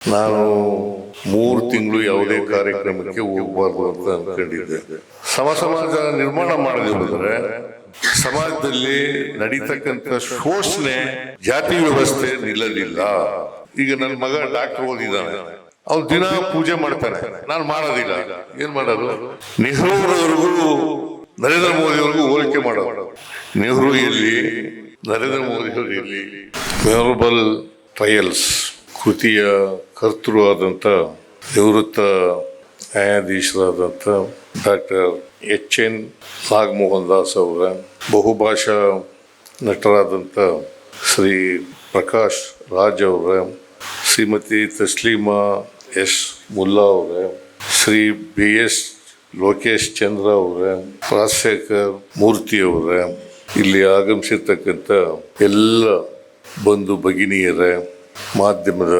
ನಾನು 3 ತಿಂಗಳು ಯಾವುದೇ ಕಾರ್ಯಕ್ರಮಕ್ಕೆ ಹೋಗಬಾರ್ದು ಅಂತ ಅನ್ಕೊಂಡಿದ್ದೆ. ಸಮಾಜ ನಿರ್ಮಾಣ ಮಾಡದಿದ್ರೆ ಸಮಾಜದಲ್ಲಿ ನಡೀತಕ್ಕಂಥ ಶೋಷಣೆ, ಜಾತಿ ವ್ಯವಸ್ಥೆ ನಿಲ್ಲಲಿಲ್ಲ. ಈಗ ನನ್ನ ಮಗ ಡಾಕ್ಟರ್ ಓದಿದ್ದಾನೆ, ಅವ್ನು ದಿನ ಪೂಜೆ ಮಾಡ್ತಾನೆ, ನಾನು ಮಾಡೋದಿಲ್ಲ. ಏನ್ ಮಾಡೋದು? ನೆಹರೂರವರೆಗೂ ನರೇಂದ್ರ ಮೋದಿ ಅವ್ರಿಗೂ ಹೋಲಿಕೆ ಮಾಡೋದು. ನೆಹರು ಎಲ್ಲಿ, ನರೇಂದ್ರ ಮೋದಿ ಅವರು ಎಲ್ಲಿ? ಮೆಮೊರಬಲ್ ಟ್ರಯಲ್ಸ್ ಕೃತಿಯ ಕರ್ತೃ ಆದಂಥ ನಿವೃತ್ತ ನ್ಯಾಯಾಧೀಶರಾದಂಥ ಡಾಕ್ಟರ್ ಎಚ್.ಎನ್. ನಾಗಮೋಹನ್ ದಾಸ್ ಅವರ, ಬಹುಭಾಷಾ ನಟರಾದಂಥ ಶ್ರೀ ಪ್ರಕಾಶ್ ರಾಜ್ ಅವರ, ಶ್ರೀಮತಿ ತಸ್ಲೀಮಾ ಎಸ್ ಮುಲ್ಲಾ ಅವರ, ಶ್ರೀ ಬಿ.ಎಸ್. ಲೋಕೇಶ್ ಚಂದ್ರ ಅವರ, ರಾಜಶೇಖರ್ ಮೂರ್ತಿ ಅವರ, ಇಲ್ಲಿ ಆಗಮಿಸಿರ್ತಕ್ಕಂಥ ಎಲ್ಲ ಬಂಧು ಭಗಿನಿಯರ, ಮಾಧ್ಯಮದ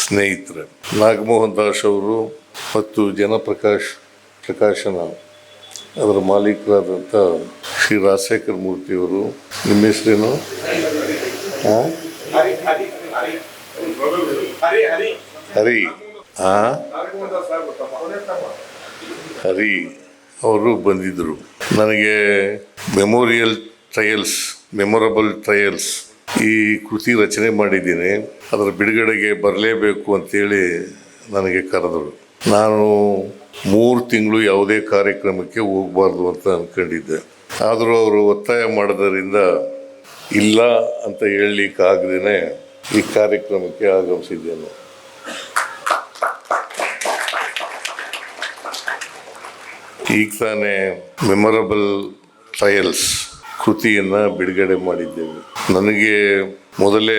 ಸ್ನೇಹಿತರೆ, ನಾಗಮೋಹನ್ ದಾಸ್ ಅವರು ಮತ್ತು ಪ್ರಕಾಶನ ಅದರ ಮಾಲೀಕರಾದಂಥ ಶ್ರೀ ರಾಜಶೇಖರ್ ಮೂರ್ತಿಯವರು. ನಿಮ್ಮ ಹೆಸರೇನು? ಹರಿ ಹರಿ ಅವರು ಬಂದಿದ್ದರು. ನನಗೆ ಮೆಮೊರಬಲ್ ಟ್ರಯಲ್ಸ್ ಈ ಕೃತಿ ರಚನೆ ಮಾಡಿದ್ದೀನಿ, ಅದರ ಬಿಡುಗಡೆಗೆ ಬರಲೇಬೇಕು ಅಂತೇಳಿ ನನಗೆ ಕರೆದರು. ನಾನು 3 ತಿಂಗಳು ಯಾವುದೇ ಕಾರ್ಯಕ್ರಮಕ್ಕೆ ಹೋಗಬಾರ್ದು ಅಂತ ಅಂದ್ಕೊಂಡಿದ್ದೆ. ಆದರೂ ಅವರು ಒತ್ತಾಯ ಮಾಡೋದರಿಂದ ಇಲ್ಲ ಅಂತ ಹೇಳಲಿಕ್ಕಾಗದೇ ಈ ಕಾರ್ಯಕ್ರಮಕ್ಕೆ ಆಗಮಿಸಿದ್ದೇನೆ. ಈಗ ತಾನೇ ಮೆಮೊರಬಲ್ ಟ್ರಯಲ್ಸ್ ಕೃತಿಯನ್ನು ಬಿಡುಗಡೆ ಮಾಡಿದ್ದೇವೆ. ನನಗೆ ಮೊದಲೇ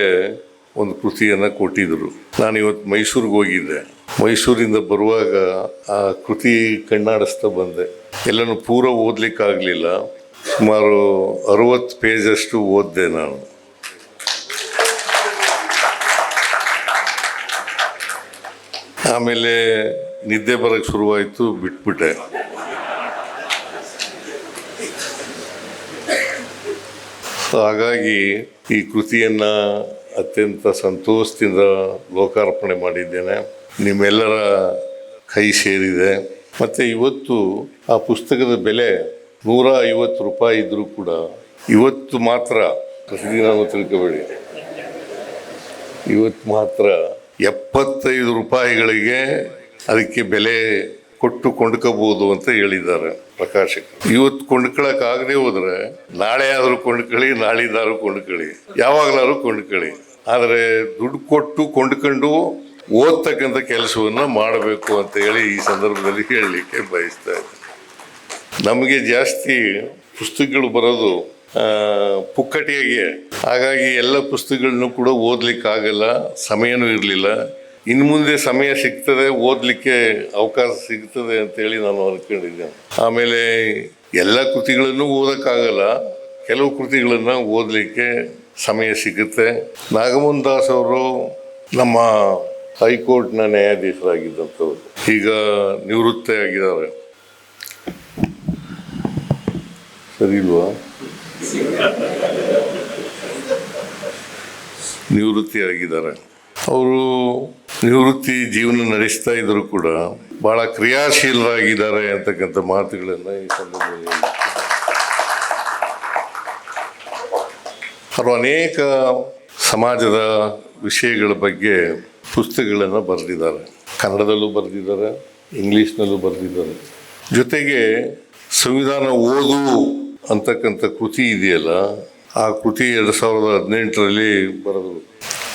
ಒಂದು ಕೃತಿಯನ್ನು ಕೊಟ್ಟಿದ್ದರು. ನಾನು ಇವತ್ತು ಮೈಸೂರಿಗೆ ಹೋಗಿದ್ದೆ. ಮೈಸೂರಿಂದ ಬರುವಾಗ ಆ ಕೃತಿ ಕಣ್ಣಾಡಿಸ್ತಾ ಬಂದೆ. ಎಲ್ಲನೂ ಪೂರ ಓದಲಿಕ್ಕಾಗಲಿಲ್ಲ. ಸುಮಾರು 60 ಪೇಜಷ್ಟು ಓದಿದೆ ನಾನು. ಆಮೇಲೆ ನಿದ್ದೆ ಬರೋಕ್ಕೆ ಶುರುವಾಯಿತು, ಬಿಟ್ಬಿಟ್ಟೆ. ಹಾಗಾಗಿ ಈ ಕೃತಿಯನ್ನು ಅತ್ಯಂತ ಸಂತೋಷದಿಂದ ಲೋಕಾರ್ಪಣೆ ಮಾಡಿದ್ದೇನೆ. ನಿಮ್ಮೆಲ್ಲರ ಕೈ ಸೇರಿದೆ. ಮತ್ತು ಇವತ್ತು ಆ ಪುಸ್ತಕದ ಬೆಲೆ 150 ರೂಪಾಯಿ ಇದ್ದರೂ ಕೂಡ ಇವತ್ತು ಮಾತ್ರ, ಪ್ರತಿದಿನ ತಿಳ್ಕೊಬೇಡಿ, ಇವತ್ತು ಮಾತ್ರ 75 ರೂಪಾಯಿಗಳಿಗೆ ಅದಕ್ಕೆ ಬೆಲೆ ಕೊಟ್ಟು ಕೊಂಡ್ಕೋಬಹುದು ಅಂತ ಹೇಳಿದ್ದಾರೆ ಪ್ರಕಾಶಕರು. ಇವತ್ತು ಕೊಂಡ್ಕೊಳ್ಳೋಕ್ಕಾಗದೆ ಹೋದರೆ ನಾಳೆ ಆದರೂ ಕೊಂಡ್ಕೊಳ್ಳಿ, ನಾಳಿದ್ದಾದ್ರೂ ಕೊಂಡ್ಕೊಳ್ಳಿ, ಯಾವಾಗಲಾದ್ರೂ ಕೊಂಡ್ಕೊಳ್ಳಿ. ಆದರೆ ದುಡ್ಡು ಕೊಟ್ಟು ಕೊಂಡ್ಕೊಂಡು ಓದ್ತಕ್ಕಂಥ ಕೆಲಸವನ್ನು ಮಾಡಬೇಕು ಅಂತ ಹೇಳಿ ಈ ಸಂದರ್ಭದಲ್ಲಿ ಹೇಳಲಿಕ್ಕೆ ಬಯಸ್ತಾ ಇದ್ದೀನಿ. ನಮಗೆ ಜಾಸ್ತಿ ಪುಸ್ತಕಗಳು ಬರೋದು ಪುಕ್ಕಟಿಯಾಗೆ, ಹಾಗಾಗಿ ಎಲ್ಲ ಪುಸ್ತಕಗಳನ್ನು ಕೂಡ ಓದಲಿಕ್ಕಾಗಲ್ಲ, ಸಮಯನೂ ಇರಲಿಲ್ಲ. ಇನ್ನು ಮುಂದೆ ಸಮಯ ಸಿಗ್ತದೆ, ಓದಲಿಕ್ಕೆ ಅವಕಾಶ ಸಿಗ್ತದೆ ಅಂತೇಳಿ ನಾನು ಅಂದ್ಕೊಂಡಿದ್ದೇನೆ. ಆಮೇಲೆ ಎಲ್ಲ ಕೃತಿಗಳನ್ನು ಓದೋಕ್ಕಾಗಲ್ಲ, ಕೆಲವು ಕೃತಿಗಳನ್ನು ಓದಲಿಕ್ಕೆ ಸಮಯ ಸಿಗುತ್ತೆ. ನಾಗಮೋಹನ್ ದಾಸ್ ಅವರು ನಮ್ಮ ಹೈಕೋರ್ಟ್ನ ನ್ಯಾಯಾಧೀಶರಾಗಿದ್ದಂಥವ್ರು, ಈಗ ನಿವೃತ್ತಿ ಆಗಿದ್ದಾರೆ. ಸರಿ ಇಲ್ವಾ? ನಿವೃತ್ತಿ ಆಗಿದ್ದಾರೆ. ಅವರು ನಿವೃತ್ತಿ ಜೀವನ ನಡೆಸ್ತಾ ಇದ್ರು ಕೂಡ ಬಹಳ ಕ್ರಿಯಾಶೀಲರಾಗಿದ್ದಾರೆ ಅಂತಕ್ಕಂಥ ಮಾತುಗಳನ್ನು ಈ ಸಂದರ್ಭದಲ್ಲಿ ಅವರು ಅನೇಕ ಸಮಾಜದ ವಿಷಯಗಳ ಬಗ್ಗೆ ಪುಸ್ತಕಗಳನ್ನು ಬರೆದಿದ್ದಾರೆ. ಕನ್ನಡದಲ್ಲೂ ಬರೆದಿದ್ದಾರೆ, ಇಂಗ್ಲೀಷ್ನಲ್ಲೂ ಬರೆದಿದ್ದಾರೆ. ಜೊತೆಗೆ ಸಂವಿಧಾನ ಓದು ಅಂತಕ್ಕಂಥ ಕೃತಿ ಇದೆಯಲ್ಲ, ಆ ಕೃತಿ 2018ರಲ್ಲಿ ಬರೆದರು.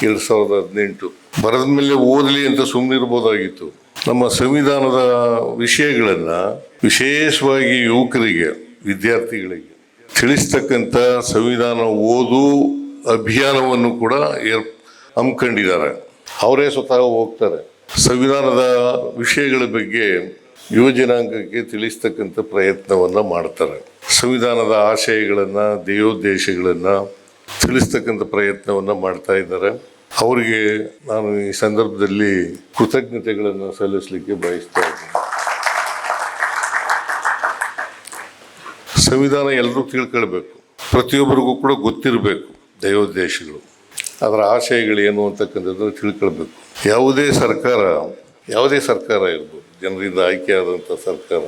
2018 ಬರೆದ ಮೇಲೆ ಓದಲಿ ಅಂತ ಸುಮ್ಮನಿರ್ಬೋದಾಗಿತ್ತು. ನಮ್ಮ ಸಂವಿಧಾನದ ವಿಷಯಗಳನ್ನು ವಿಶೇಷವಾಗಿ ಯುವಕರಿಗೆ, ವಿದ್ಯಾರ್ಥಿಗಳಿಗೆ ತಿಳಿಸ್ತಕ್ಕಂಥ ಸಂವಿಧಾನ ಓದು ಅಭಿಯಾನವನ್ನು ಕೂಡ ಹಮ್ಮಿಕೊಂಡಿದ್ದಾರೆ. ಅವರೇ ಸ್ವತಃ ಹೋಗ್ತಾರೆ, ಸಂವಿಧಾನದ ವಿಷಯಗಳ ಬಗ್ಗೆ ಯುವ ಜನಾಂಗಕ್ಕೆ ತಿಳಿಸ್ತಕ್ಕಂಥ ಪ್ರಯತ್ನವನ್ನು ಮಾಡ್ತಾರೆ. ಸಂವಿಧಾನದ ಆಶಯಗಳನ್ನು, ಧ್ಯೇಯೋದ್ದೇಶಗಳನ್ನು ತಿಳಿಸ್ತಕ್ಕಂಥ ಪ್ರಯತ್ನವನ್ನು ಮಾಡ್ತಾ ಇದ್ದಾರೆ. ಅವರಿಗೆ ನಾನು ಈ ಸಂದರ್ಭದಲ್ಲಿ ಕೃತಜ್ಞತೆಗಳನ್ನು ಸಲ್ಲಿಸಲಿಕ್ಕೆ ಬಯಸ್ತಾ ಇದ್ದೀನಿ. ಸಂವಿಧಾನ ಎಲ್ಲರೂ ತಿಳ್ಕೊಳ್ಬೇಕು, ಪ್ರತಿಯೊಬ್ಬರಿಗೂ ಕೂಡ ಗೊತ್ತಿರಬೇಕು ಧ್ಯೇಯೋದ್ದೇಶಗಳು. ಅದರ ಆಶಯಗಳೇನು ಅಂತಕ್ಕಂಥದ್ದನ್ನು ತಿಳ್ಕೊಳ್ಬೇಕು. ಯಾವುದೇ ಸರ್ಕಾರ ಇರ್ಬೋದು, ಜನರಿಂದ ಆಯ್ಕೆಯಾದಂಥ ಸರ್ಕಾರ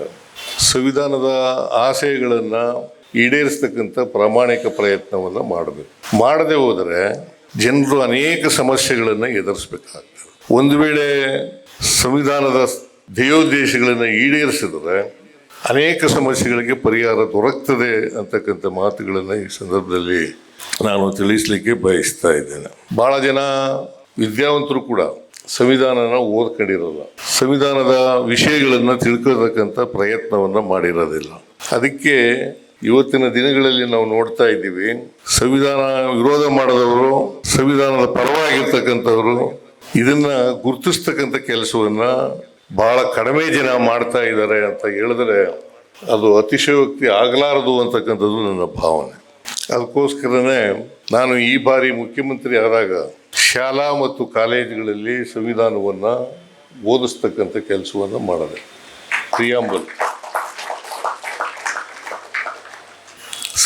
ಸಂವಿಧಾನದ ಆಶಯಗಳನ್ನು ಈಡೇರಿಸ್ತಕ್ಕಂಥ ಪ್ರಾಮಾಣಿಕ ಪ್ರಯತ್ನವನ್ನು ಮಾಡಬೇಕು. ಮಾಡದೆ ಹೋದರೆ ಜನರು ಅನೇಕ ಸಮಸ್ಯೆಗಳನ್ನು ಎದುರಿಸಬೇಕಾಗ್ತದೆ. ಒಂದು ವೇಳೆ ಸಂವಿಧಾನದ ಧ್ಯೇಯೋದ್ದೇಶಗಳನ್ನು ಈಡೇರಿಸಿದ್ರೆ ಅನೇಕ ಸಮಸ್ಯೆಗಳಿಗೆ ಪರಿಹಾರ ದೊರಕ್ತದೆ ಅಂತಕ್ಕಂಥ ಮಾತುಗಳನ್ನು ಈ ಸಂದರ್ಭದಲ್ಲಿ ನಾನು ತಿಳಿಸಲಿಕ್ಕೆ ಬಯಸ್ತಾ ಇದ್ದೇನೆ. ಭಾಳ ಜನ ವಿದ್ಯಾವಂತರು ಕೂಡ ಸಂವಿಧಾನನ ಓದ್ಕೊಂಡಿರಲ್ಲ, ಸಂವಿಧಾನದ ವಿಷಯಗಳನ್ನು ತಿಳ್ಕೊಳ್ತಕ್ಕಂಥ ಪ್ರಯತ್ನವನ್ನು ಮಾಡಿರೋದಿಲ್ಲ. ಅದಕ್ಕೆ ಇವತ್ತಿನ ದಿನಗಳಲ್ಲಿ ನಾವು ನೋಡ್ತಾ ಇದ್ದೀವಿ, ಸಂವಿಧಾನ ವಿರೋಧ ಮಾಡಿದವರು, ಸಂವಿಧಾನದ ಪರವಾಗಿರ್ತಕ್ಕಂಥವರು ಇದನ್ನ ಗುರುತಿಸ್ತಕ್ಕಂಥ ಕೆಲಸವನ್ನ ಬಹಳ ಕಡಿಮೆ ಜನ ಮಾಡ್ತಾ ಇದ್ದಾರೆ ಅಂತ ಹೇಳಿದ್ರೆ ಅದು ಅತಿಶಯೋಕ್ತಿ ಆಗಲಾರದು ಅಂತಕ್ಕಂಥದ್ದು ನನ್ನ ಭಾವನೆ. ಅದಕ್ಕೋಸ್ಕರನೇ ನಾನು ಈ ಬಾರಿ ಮುಖ್ಯಮಂತ್ರಿ ಆದಾಗ ಶಾಲಾ ಮತ್ತು ಕಾಲೇಜುಗಳಲ್ಲಿ ಸಂವಿಧಾನವನ್ನು ಓದಿಸ್ತಕ್ಕಂಥ ಕೆಲಸವನ್ನು ಮಾಡಿದೆ.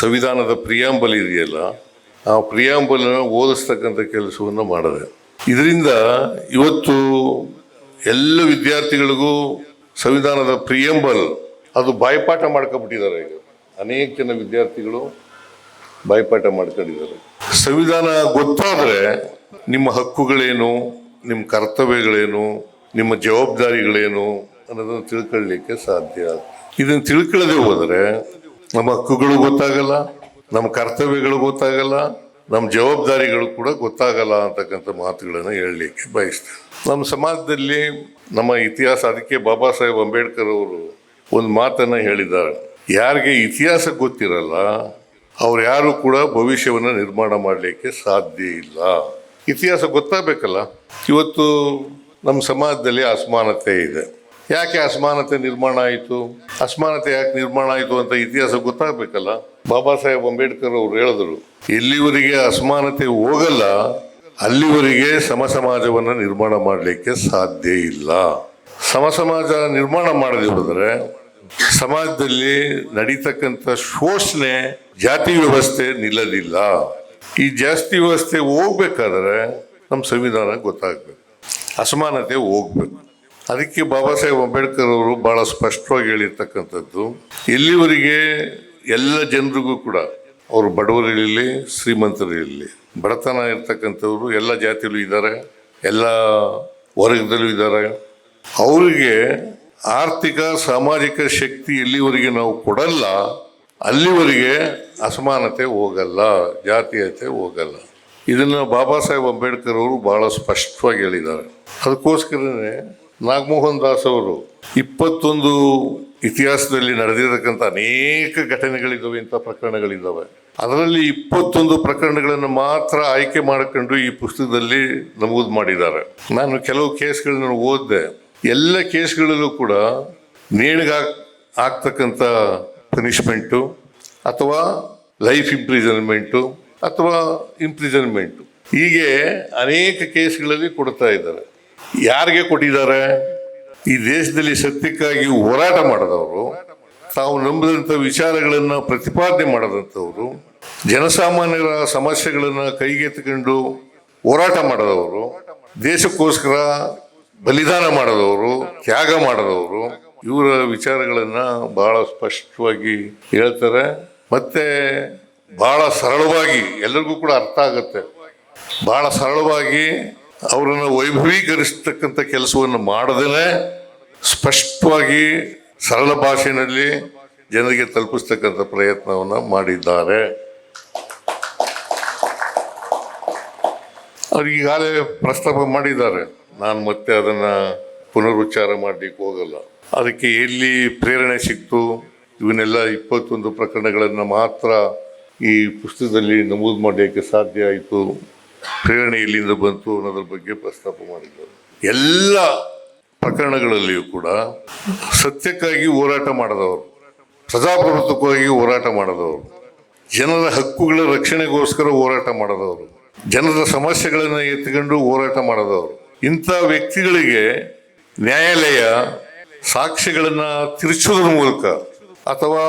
ಸಂವಿಧಾನದ ಪ್ರಿಯಾಂಬಲ್ ಇದೆಯಲ್ಲ, ಆ ಪ್ರಿಯಾಂಬಲನ್ನು ಓದಿಸ್ತಕ್ಕಂಥ ಕೆಲಸವನ್ನು ಮಾಡಿದೆ. ಇದರಿಂದ ಇವತ್ತು ಎಲ್ಲ ವಿದ್ಯಾರ್ಥಿಗಳಿಗೂ ಸಂವಿಧಾನದ ಪ್ರಿಯಾಂಬಲ್ ಅದು ಬಾಯ್ಪಾಠ ಮಾಡ್ಕೊಂಡ್ಬಿಟ್ಟಿದ್ದಾರೆ. ಈಗ ಅನೇಕ ಜನ ವಿದ್ಯಾರ್ಥಿಗಳು ಬಾಯ್ಪಾಠ ಮಾಡ್ಕೊಂಡಿದ್ದಾರೆ. ಸಂವಿಧಾನ ಗೊತ್ತಾದರೆ ನಿಮ್ಮ ಹಕ್ಕುಗಳೇನು, ನಿಮ್ಮ ಕರ್ತವ್ಯಗಳೇನು, ನಿಮ್ಮ ಜವಾಬ್ದಾರಿಗಳೇನು ಅನ್ನೋದನ್ನು ತಿಳ್ಕೊಳ್ಳಲಿಕ್ಕೆ ಸಾಧ್ಯ. ಇದನ್ನು ತಿಳ್ಕೊಳ್ಳದೆ ಹೋದರೆ ನಮ್ಮ ಹಕ್ಕುಗಳು ಗೊತ್ತಾಗಲ್ಲ, ನಮ್ಮ ಕರ್ತವ್ಯಗಳು ಗೊತ್ತಾಗಲ್ಲ, ನಮ್ಮ ಜವಾಬ್ದಾರಿಗಳು ಕೂಡ ಗೊತ್ತಾಗಲ್ಲ ಅಂತಕ್ಕಂಥ ಮಾತುಗಳನ್ನು ಹೇಳಲಿಕ್ಕೆ ಬಯಸ್ತೇನೆ. ನಮ್ಮ ಸಮಾಜದಲ್ಲಿ ನಮ್ಮ ಇತಿಹಾಸ, ಅದಕ್ಕೆ ಬಾಬಾ ಸಾಹೇಬ್ ಅಂಬೇಡ್ಕರ್ ಅವರು ಒಂದು ಮಾತನ್ನು ಹೇಳಿದ್ದಾರೆ, ಯಾರಿಗೆ ಇತಿಹಾಸ ಗೊತ್ತಿರಲ್ಲ ಅವ್ರು ಯಾರು ಕೂಡ ಭವಿಷ್ಯವನ್ನು ನಿರ್ಮಾಣ ಮಾಡಲಿಕ್ಕೆ ಸಾಧ್ಯ ಇಲ್ಲ. ಇತಿಹಾಸ ಗೊತ್ತಾಗಬೇಕಲ್ಲ. ಇವತ್ತು ನಮ್ಮ ಸಮಾಜದಲ್ಲಿ ಅಸಮಾನತೆ ಇದೆ. ಯಾಕೆ ಅಸಮಾನತೆ ನಿರ್ಮಾಣ ಆಯಿತು, ಅಸಮಾನತೆ ಯಾಕೆ ನಿರ್ಮಾಣ ಆಯಿತು ಅಂತ ಇತಿಹಾಸ ಗೊತ್ತಾಗಬೇಕಲ್ಲ. ಬಾಬಾ ಸಾಹೇಬ್ ಅಂಬೇಡ್ಕರ್ ಅವರು ಹೇಳಿದ್ರು, ಎಲ್ಲಿವರೆಗೆ ಅಸಮಾನತೆ ಹೋಗಲ್ಲ ಅಲ್ಲಿವರೆಗೆ ಸಮ ಸಮಾಜವನ್ನು ನಿರ್ಮಾಣ ಮಾಡಲಿಕ್ಕೆ ಸಾಧ್ಯ ಇಲ್ಲ. ಸಮ ಸಮಾಜ ನಿರ್ಮಾಣ ಮಾಡದೆ ಹೋದರೆ ಸಮಾಜದಲ್ಲಿ ನಡೀತಕ್ಕಂಥ ಶೋಷಣೆ, ಜಾತಿ ವ್ಯವಸ್ಥೆ ನಿಲ್ಲಲಿಲ್ಲ. ಈ ಜಾತಿ ವ್ಯವಸ್ಥೆ ಹೋಗ್ಬೇಕಾದ್ರೆ ನಮ್ಮ ಸಂವಿಧಾನ ಗೊತ್ತಾಗಬೇಕು, ಅಸಮಾನತೆ ಹೋಗ್ಬೇಕು. ಅದಕ್ಕೆ ಬಾಬಾ ಸಾಹೇಬ್ ಅಂಬೇಡ್ಕರ್ ಅವರು ಬಹಳ ಸ್ಪಷ್ಟವಾಗಿ ಹೇಳಿರ್ತಕ್ಕಂಥದ್ದು, ಎಲ್ಲಿವರೆಗೆ ಎಲ್ಲ ಜನರಿಗೂ ಕೂಡ, ಅವರು ಬಡವರಿರಲಿ ಶ್ರೀಮಂತರಿರಲಿ, ಬಡತನ ಇರ್ತಕ್ಕಂಥವ್ರು ಎಲ್ಲ ಜಾತಿಯಲ್ಲೂ ಇದ್ದಾರೆ, ಎಲ್ಲ ವರ್ಗದಲ್ಲೂ ಇದ್ದಾರೆ, ಅವರಿಗೆ ಆರ್ಥಿಕ ಸಾಮಾಜಿಕ ಶಕ್ತಿ ಎಲ್ಲಿವರೆಗೆ ನಾವು ಕೊಡಲ್ಲ ಅಲ್ಲಿವರೆಗೆ ಅಸಮಾನತೆ ಹೋಗಲ್ಲ, ಜಾತೀಯತೆ ಹೋಗಲ್ಲ. ಇದನ್ನು ಬಾಬಾ ಸಾಹೇಬ್ ಅಂಬೇಡ್ಕರ್ ಅವರು ಬಹಳ ಸ್ಪಷ್ಟವಾಗಿ ಹೇಳಿದ್ದಾರೆ. ಅದಕ್ಕೋಸ್ಕರನೇ ನಾಗಮೋಹನ್ ದಾಸ್ ಅವರು 21 ಇತಿಹಾಸದಲ್ಲಿ ನಡೆದಿರತಕ್ಕಂಥ ಅನೇಕ ಘಟನೆಗಳಿದ್ದಾವೆ, ಇಂಥ ಪ್ರಕರಣಗಳಿದ್ದಾವೆ. ಅದರಲ್ಲಿ 21 ಪ್ರಕರಣಗಳನ್ನು ಮಾತ್ರ ಆಯ್ಕೆ ಮಾಡಿಕೊಂಡು ಈ ಪುಸ್ತಕದಲ್ಲಿ ನಮೂದು ಮಾಡಿದ್ದಾರೆ. ನಾನು ಕೆಲವು ಕೇಸ್ಗಳನ್ನ ಓದಿದೆ. ಎಲ್ಲ ಕೇಸ್ಗಳಲ್ಲೂ ಕೂಡ ನೇಣಿಗೆ ಆಗ್ತಕ್ಕಂಥ ಪನಿಷ್ಮೆಂಟು ಅಥವಾ ಲೈಫ್ ಇಂಪ್ರಿಸನ್ಮೆಂಟು ಅಥವಾ ಇಂಪ್ರಿಸನ್ಮೆಂಟು ಹೀಗೆ ಅನೇಕ ಕೇಸ್ಗಳಲ್ಲಿ ಕೊಡ್ತಾ ಇದ್ದಾರೆ. ಯಾರಿಗೆ ಕೊಟ್ಟಿದ್ದಾರೆ? ಈ ದೇಶದಲ್ಲಿ ಸತ್ಯಕ್ಕಾಗಿ ಹೋರಾಟ ಮಾಡಿದವರು, ತಾವು ನಂಬಿದಂಥ ವಿಚಾರಗಳನ್ನು ಪ್ರತಿಪಾದನೆ ಮಾಡದಂಥವರು, ಜನಸಾಮಾನ್ಯರ ಸಮಸ್ಯೆಗಳನ್ನು ಕೈಗೆತ್ತಿಕೊಂಡು ಹೋರಾಟ ಮಾಡಿದವರು, ದೇಶಕ್ಕೋಸ್ಕರ ಬಲಿದಾನ ಮಾಡಿದವರು, ತ್ಯಾಗ ಮಾಡಿದವರು, ಇವರ ವಿಚಾರಗಳನ್ನು ಬಹಳ ಸ್ಪಷ್ಟವಾಗಿ ಹೇಳ್ತಾರೆ. ಮತ್ತೆ ಬಹಳ ಸರಳವಾಗಿ ಎಲ್ಲರಿಗೂ ಕೂಡ ಅರ್ಥ ಆಗುತ್ತೆ. ಬಹಳ ಸರಳವಾಗಿ ಅವರನ್ನು ವೈಭವೀಕರಿಸ್ತಕ್ಕಂಥ ಕೆಲಸವನ್ನು ಮಾಡದೇ ಸ್ಪಷ್ಟವಾಗಿ ಸರಳ ಭಾಷೆಯಲ್ಲಿ ಜನರಿಗೆ ತಲುಪಿಸ್ತಕ್ಕಂಥ ಪ್ರಯತ್ನವನ್ನು ಮಾಡಿದ್ದಾರೆ. ಅವ್ರು ಈಗಾಗಲೇ ಪ್ರಸ್ತಾಪ ಮಾಡಿದ್ದಾರೆ, ನಾನು ಮತ್ತೆ ಅದನ್ನು ಪುನರುಚ್ಚಾರ ಮಾಡಲಿಕ್ಕೆ ಹೋಗಲ್ಲ. ಅದಕ್ಕೆ ಎಲ್ಲಿ ಪ್ರೇರಣೆ ಸಿಕ್ತು, ಇವನ್ನೆಲ್ಲ 21 ಪ್ರಕರಣಗಳನ್ನು ಮಾತ್ರ ಈ ಪುಸ್ತಕದಲ್ಲಿ ನಮೂದು ಮಾಡಲಿಕ್ಕೆ ಸಾಧ್ಯ ಆಯಿತು, ಪ್ರೇರಣೆ ಎಲ್ಲಿಂದ ಬಂತು ಅನ್ನೋದ್ರ ಬಗ್ಗೆ ಪ್ರಸ್ತಾಪ ಮಾಡಿದ್ದಾರೆ. ಎಲ್ಲ ಪ್ರಕರಣಗಳಲ್ಲಿಯೂ ಕೂಡ ಸತ್ಯಕ್ಕಾಗಿ ಹೋರಾಟ ಮಾಡಿದವರು, ಪ್ರಜಾಪ್ರಭುತ್ವಕ್ಕಾಗಿ ಹೋರಾಟ ಮಾಡಿದವರು, ಜನರ ಹಕ್ಕುಗಳ ರಕ್ಷಣೆಗೋಸ್ಕರ ಹೋರಾಟ ಮಾಡಿದವರು, ಜನರ ಸಮಸ್ಯೆಗಳನ್ನು ಎತ್ತಿಕೊಂಡು ಹೋರಾಟ ಮಾಡಿದವರು, ಇಂಥ ವ್ಯಕ್ತಿಗಳಿಗೆ ನ್ಯಾಯಾಲಯ ಸಾಕ್ಷ್ಯಗಳನ್ನು ತಿರುಚೋದ್ರ ಮೂಲಕ ಅಥವಾ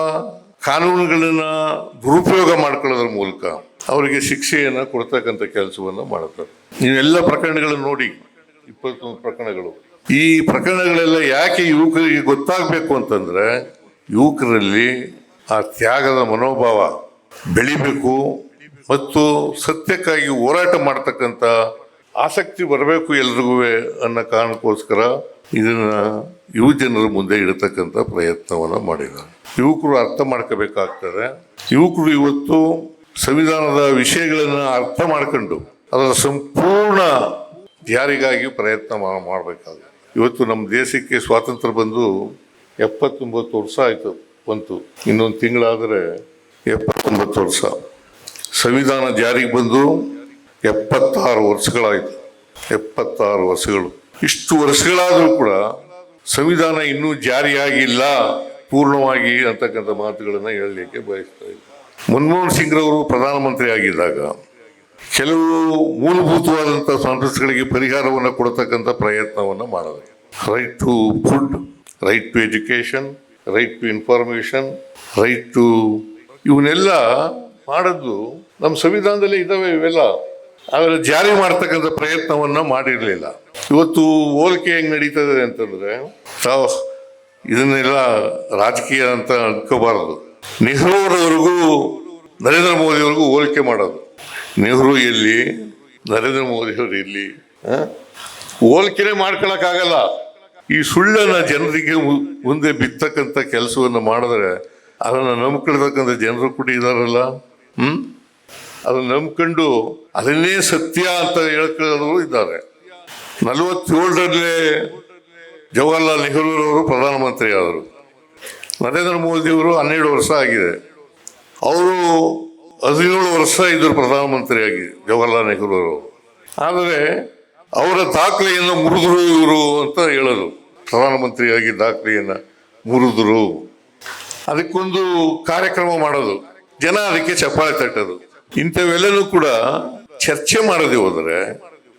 ಕಾನೂನುಗಳನ್ನು ದುರುಪಯೋಗ ಮಾಡ್ಕೊಳ್ಳೋದ್ರ ಮೂಲಕ ಅವರಿಗೆ ಶಿಕ್ಷೆಯನ್ನು ಕೊಡ್ತಕ್ಕಂಥ ಕೆಲಸವನ್ನು ಮಾಡುತ್ತಾರೆ. ನೀವೆಲ್ಲ ಪ್ರಕರಣಗಳನ್ನು ನೋಡಿ, 21 ಪ್ರಕರಣಗಳು. ಈ ಪ್ರಕರಣಗಳೆಲ್ಲ ಯಾಕೆ ಯುವಕರಿಗೆ ಗೊತ್ತಾಗಬೇಕು ಅಂತಂದ್ರೆ, ಯುವಕರಲ್ಲಿ ಆ ತ್ಯಾಗದ ಮನೋಭಾವ ಬೆಳಿಬೇಕು ಮತ್ತು ಸತ್ಯಕ್ಕಾಗಿ ಹೋರಾಟ ಮಾಡ್ತಕ್ಕಂಥ ಆಸಕ್ತಿ ಬರಬೇಕು ಎಲ್ರಿಗೂ ಅನ್ನೋ ಕಾರಣಕ್ಕೋಸ್ಕರ ಇದನ್ನ ಯುವ ಜನರ ಮುಂದೆ ಇಡತಕ್ಕಂಥ ಪ್ರಯತ್ನವನ್ನು ಮಾಡಿದ್ದಾರೆ. ಯುವಕರು ಅರ್ಥ ಮಾಡ್ಕೋಬೇಕಾಗ್ತದೆ. ಯುವಕರು ಇವತ್ತು ಸಂವಿಧಾನದ ವಿಷಯಗಳನ್ನು ಅರ್ಥ ಮಾಡ್ಕೊಂಡು ಅದರ ಸಂಪೂರ್ಣ ಜಾರಿಗಾಗಿ ಪ್ರಯತ್ನ ಮಾಡಬೇಕಾಗುತ್ತೆ. ಇವತ್ತು ನಮ್ಮ ದೇಶಕ್ಕೆ ಸ್ವಾತಂತ್ರ್ಯ ಬಂದು 79 ವರ್ಷ ಆಯಿತು. ಇನ್ನೊಂದು ತಿಂಗಳಾದರೆ 79 ವರ್ಷ. ಸಂವಿಧಾನ ಜಾರಿಗೆ ಬಂದು 76 ವರ್ಷಗಳಾಯಿತು. 76 ವರ್ಷಗಳು. ಇಷ್ಟು ವರ್ಷಗಳಾದರೂ ಕೂಡ ಸಂವಿಧಾನ ಇನ್ನೂ ಜಾರಿಯಾಗಿಲ್ಲ ಪೂರ್ಣವಾಗಿ ಅಂತಕ್ಕಂಥ ಮಾತುಗಳನ್ನು ಹೇಳಲಿಕ್ಕೆ ಬಯಸ್ತಾ ಇದ್ದೆ. ಮನಮೋಹನ್ ಸಿಂಗ್ರವರು ಪ್ರಧಾನಮಂತ್ರಿ ಆಗಿದ್ದಾಗ ಕೆಲವು ಮೂಲಭೂತವಾದಂಥ ಸಮಸ್ಯೆಗಳಿಗೆ ಪರಿಹಾರವನ್ನು ಕೊಡ್ತಕ್ಕಂಥ ಪ್ರಯತ್ನವನ್ನು ಮಾಡಿದ್ರು. Right to food, right to education, right to information, right to ಇವನ್ನೆಲ್ಲ ಮಾಡಿದ್ದು ನಮ್ಮ ಸಂವಿಧಾನದಲ್ಲಿ ಇದ್ದಾವೆ ಇವೆಲ್ಲ. ಆದರೆ ಜಾರಿ ಮಾಡ್ತಕ್ಕಂಥ ಪ್ರಯತ್ನವನ್ನ ಮಾಡಿರಲಿಲ್ಲ. ಇವತ್ತು ಹೋಲಿಕೆ ಹೆಂಗ್ ನಡೀತದೆ ಅಂತಂದ್ರೆ, ತಾವು ಇದನ್ನೆಲ್ಲ ರಾಜಕೀಯ ಅಂತ ಅನ್ಕೋಬಾರದು. ನೆಹರೂರವರೆಗೂ ನರೇಂದ್ರ ಮೋದಿಯವ್ರಿಗೂ ಹೋಲಿಕೆ ಮಾಡೋದು. ನೆಹರು ಎಲ್ಲಿ, ನರೇಂದ್ರ ಮೋದಿಯವರು ಎಲ್ಲಿ, ಹೋಲಿಕೆನೇ ಮಾಡ್ಕೊಳಕ್ಕಾಗಲ್ಲ. ಈ ಸುಳ್ಳನ್ನ ಜನರಿಗೆ ಮುಂದೆ ಬಿತ್ತಕ್ಕಂಥ ಕೆಲಸವನ್ನು ಮಾಡಿದ್ರೆ ಅದನ್ನು ನಂಬ್ಕೊಳ್ತಕ್ಕಂಥ ಜನರು ಕೂಡ ಇದಾರಲ್ಲ, ಅದನ್ನ ನಂಬ್ಕೊಂಡು ಅದನ್ನೇ ಸತ್ಯ ಅಂತ ಹೇಳ್ಕೊಳ್ಳೋರು ಇದ್ದಾರೆ. 47ರಲ್ಲೇ ಜವಾಹರ್ಲಾಲ್ ನೆಹರೂರವರು ಪ್ರಧಾನಮಂತ್ರಿ ಆದರು. ನರೇಂದ್ರ ಮೋದಿಯವರು 12 ವರ್ಷ ಆಗಿದೆ. ಅವರು 17 ವರ್ಷ ಇದ್ದರು ಪ್ರಧಾನಮಂತ್ರಿಯಾಗಿ ಜವಾಹರ್ಲಾಲ್ ನೆಹರೂರವರು. ಆದರೆ ಅವರ ದಾಖಲೆಯನ್ನು ಮುರಿದ್ರು ಇವರು ಅಂತ ಹೇಳೋದು. ಪ್ರಧಾನಮಂತ್ರಿಯಾಗಿ ದಾಖಲೆಯನ್ನು ಮುರಿದ್ರು. ಅದಕ್ಕೊಂದು ಕಾರ್ಯಕ್ರಮ ಮಾಡೋದು, ಜನ ಅದಕ್ಕೆ ಚಪ್ಪಾಳೆ ತಟ್ಟೋದು. ಇಂಥವೆಲ್ಲನೂ ಕೂಡ ಚರ್ಚೆ ಮಾಡದೆ ಹೋದರೆ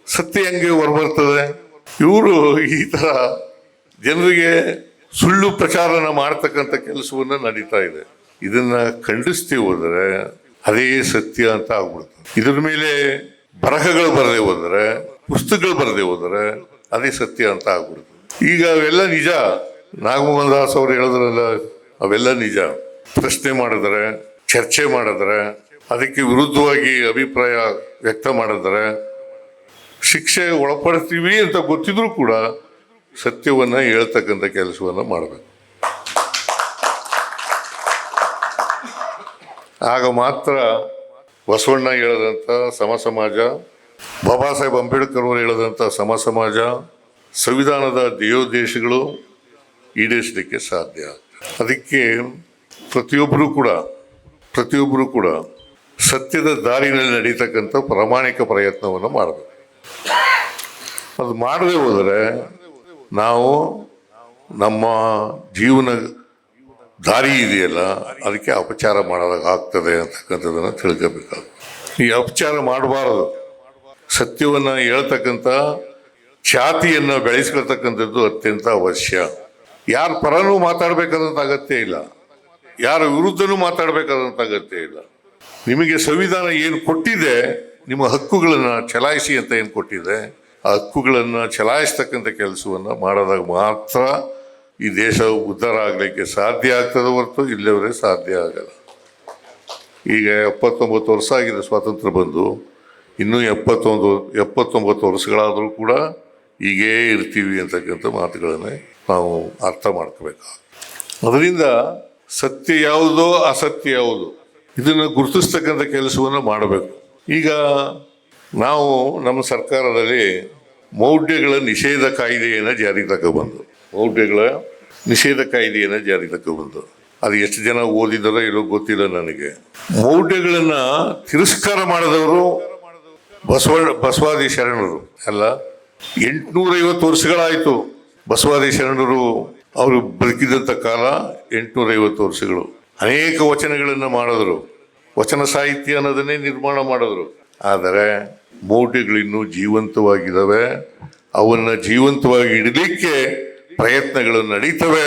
ಸತ್ಯ ಹೆಂಗೆ ಹೊರಬರ್ತದೆ? ಇವರು ಈ ತರ ಜನರಿಗೆ ಸುಳ್ಳು ಪ್ರಚಾರನ ಮಾಡ್ತಕ್ಕಂಥ ಕೆಲಸವನ್ನ ನಡೀತಾ ಇದೆ. ಇದನ್ನ ಖಂಡಿಸ್ತಿ ಹೋದರೆ ಅದೇ ಸತ್ಯ ಅಂತ ಆಗ್ಬಿಡ್ತದೆ. ಇದ್ರ ಮೇಲೆ ಬರಹಗಳು ಬರದೆ ಹೋದರೆ, ಪುಸ್ತಕಗಳು ಬರದೆ ಹೋದರೆ ಅದೇ ಸತ್ಯ ಅಂತ ಆಗ್ಬಿಡ್ತದೆ. ಈಗ ಅವೆಲ್ಲ ನಿಜ. ನಾಗಮೋಹನ್ ದಾಸ್ ಅವರು ಹೇಳಿದ್ರಲ್ಲ, ಅವೆಲ್ಲ ನಿಜ. ಪ್ರಶ್ನೆ ಮಾಡಿದ್ರೆ, ಚರ್ಚೆ ಮಾಡಿದ್ರೆ, ಅದಕ್ಕೆ ವಿರುದ್ಧವಾಗಿ ಅಭಿಪ್ರಾಯ ವ್ಯಕ್ತ ಮಾಡಿದ್ರೆ ಶಿಕ್ಷೆ ಒಳಪಡಿಸ್ತೀವಿ ಅಂತ ಗೊತ್ತಿದ್ರು ಕೂಡ ಸತ್ಯವನ್ನ ಹೇಳ್ತಕ್ಕಂಥ ಕೆಲಸವನ್ನ ಮಾಡಬೇಕು. ಆಗ ಮಾತ್ರ ಬಸವಣ್ಣ ಹೇಳದಂಥ ಸಮ ಸಮಾಜ, ಬಾಬಾ ಸಾಹೇಬ್ ಅಂಬೇಡ್ಕರ್ ಅವರು ಹೇಳದಂಥ ಸಮ ಸಮಾಜ, ಸಂವಿಧಾನದ ಧ್ಯೇಯೋದ್ದೇಶಗಳು ಈಡೇರಿಸಲಿಕ್ಕೆ ಸಾಧ್ಯ. ಅದಕ್ಕೆ ಪ್ರತಿಯೊಬ್ಬರೂ ಕೂಡ ಸತ್ಯದ ದಾರಿನಲ್ಲಿ ನಡೀತಕ್ಕಂಥ ಪ್ರಾಮಾಣಿಕ ಪ್ರಯತ್ನವನ್ನು ಮಾಡಬೇಕು. ಅದು ಮಾಡದೆ ಹೋದರೆ ನಾವು ನಮ್ಮ ಜೀವನ ದಾರಿ ಇದೆಯಲ್ಲ ಅದಕ್ಕೆ ಅಪಚಾರ ಮಾಡೋದಾಗ್ತದೆ ಅಂತಕ್ಕಂಥದ್ದನ್ನು ತಿಳ್ಕೋಬೇಕಾಗುತ್ತೆ. ಈ ಅಪಚಾರ ಮಾಡಬಾರದು. ಸತ್ಯವನ್ನು ಹೇಳ್ತಕ್ಕಂಥ ಛಾತಿಯನ್ನು ಬೆಳೆಸ್ಕೊಳ್ತಕ್ಕಂಥದ್ದು ಅತ್ಯಂತ ಅವಶ್ಯ. ಯಾರ ಪರನೂ ಮಾತಾಡಬೇಕಾದಂಥ ಅಗತ್ಯ ಇಲ್ಲ, ಯಾರ ವಿರುದ್ಧನೂ ಮಾತಾಡಬೇಕಾದಂಥ ಅಗತ್ಯ ಇಲ್ಲ. ನಿಮಗೆ ಸಂವಿಧಾನ ಏನು ಕೊಟ್ಟಿದೆ, ನಿಮ್ಮ ಹಕ್ಕುಗಳನ್ನು ಚಲಾಯಿಸಿ ಅಂತ ಏನು ಕೊಟ್ಟಿದೆ, ಆ ಹಕ್ಕುಗಳನ್ನು ಚಲಾಯಿಸ್ತಕ್ಕಂಥ ಕೆಲಸವನ್ನು ಮಾಡೋದಾಗ ಮಾತ್ರ ಈ ದೇಶ ಉದ್ಧಾರ ಆಗಲಿಕ್ಕೆ ಸಾಧ್ಯ ಆಗ್ತದೆ ಹೊರತು ಇಲ್ಲವರೇ ಸಾಧ್ಯ ಆಗಲ್ಲ. ಈಗ 79 ವರ್ಷ ಆಗಿದೆ ಸ್ವಾತಂತ್ರ್ಯ ಬಂದು. ಇನ್ನೂ 79 ವರ್ಷಗಳಾದರೂ ಕೂಡ ಹೀಗೇ ಇರ್ತೀವಿ ಅಂತಕ್ಕಂಥ ಮಾತುಗಳನ್ನೇ ನಾವು ಅರ್ಥ ಮಾಡ್ಕೋಬೇಕು. ಅದರಿಂದ ಸತ್ಯ ಯಾವುದೋ ಅಸತ್ಯ ಯಾವುದು ಇದನ್ನು ಗುರುತಿಸ್ತಕ್ಕಂಥ ಕೆಲಸವನ್ನು ಮಾಡಬೇಕು. ಈಗ ನಾವು ನಮ್ಮ ಸರ್ಕಾರದಲ್ಲಿ ಮೌಢ್ಯಗಳ ನಿಷೇಧ ಕಾಯ್ದೆಯನ್ನು ಜಾರಿಗೆ ತಗೊಬಂದು ಅದು ಎಷ್ಟು ಜನ ಓದಿದಾರೋ ಇಲ್ಲೋ ಗೊತ್ತಿಲ್ಲ ನನಗೆ. ಮೌಢ್ಯಗಳನ್ನ ತಿರಸ್ಕಾರ ಮಾಡಿದವರು ಬಸವಾದಿ ಶರಣರು ಅಲ್ಲ. 850 ವರ್ಷಗಳಾಯಿತು ಬಸವಾದಿ ಶರಣರು ಅವರು ಬದುಕಿದಂಥ ಕಾಲ 850 ವರ್ಷಗಳು. ಅನೇಕ ವಚನಗಳನ್ನು ಮಾಡಿದ್ರು, ವಚನ ಸಾಹಿತ್ಯ ಅನ್ನೋದನ್ನೇ ನಿರ್ಮಾಣ ಮಾಡಿದ್ರು. ಆದರೆ ಮೌಢ್ಯಗಳಿನ್ನೂ ಜೀವಂತವಾಗಿದ್ದಾವೆ. ಅವನ್ನ ಜೀವಂತವಾಗಿ ಇಡಲಿಕ್ಕೆ ಪ್ರಯತ್ನಗಳು ನಡೀತವೆ.